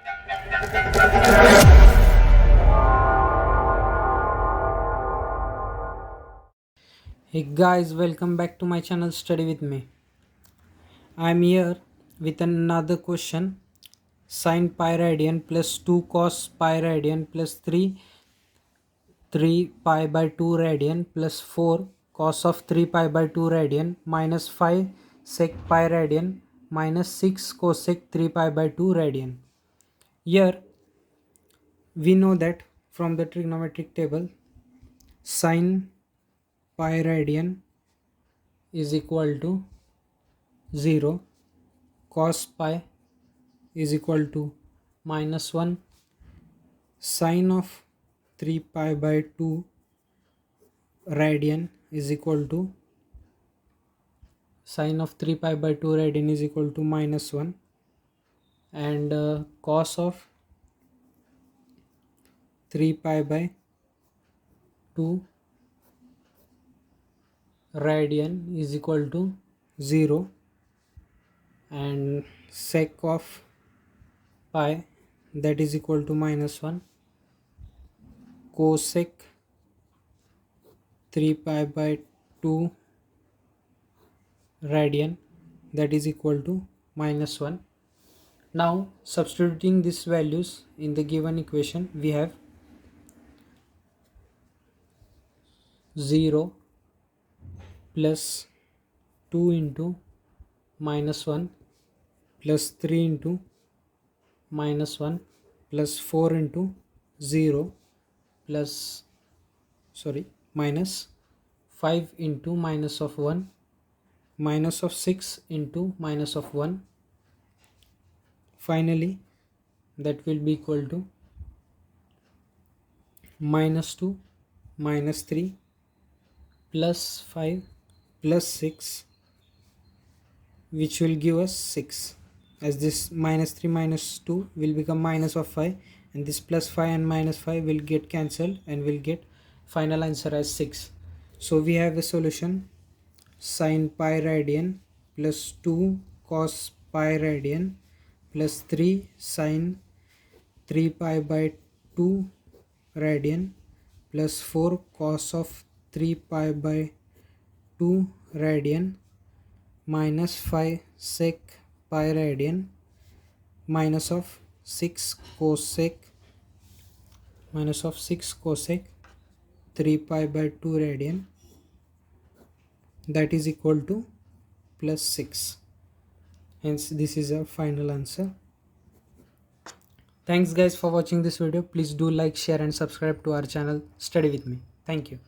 Hey guys, welcome back to my channel Study with me. I am here with another question. Sin pi radian plus 2 cos pi radian plus 3 pi by 2 radian plus 4 cos of 3 pi by 2 radian minus 5 sec pi radian minus 6 cosec 3 pi by 2 radian. Here we know that from the trigonometric table sin pi radian is equal to 0, cos pi is equal to minus 1, sine of 3 pi by 2 radian is equal to sine of 3 pi by 2 radian is equal to minus 1, and cos of 3 pi by 2 radian is equal to 0, and sec of pi, that is equal to minus 1, cosec 3 pi by 2 radian, that is equal to minus 1. Now substituting these values in the given equation, we have 0 plus 2 into minus 1 plus 3 into minus 1 plus 4 into 0 plus minus 5 into minus of 1 minus of 6 into minus of 1. Finally that will be equal to minus 2 minus 3 plus 5 plus 6, which will give us 6, as this minus 3 minus 2 will become minus of 5, and this plus 5 and minus 5 will get cancelled and will get final answer as 6. So we have a solution: sin pi radian plus 2 cos pi radian plus 3 sin 3 pi by 2 radian plus 4 cos of 3 pi by 2 radian minus 5 sec pi radian minus of 6 cosec 3 pi by 2 radian, that is equal to plus 6. Hence this is our final answer. Thanks guys for watching this video. Please do like, share and subscribe to our channel Study with me. Thank you.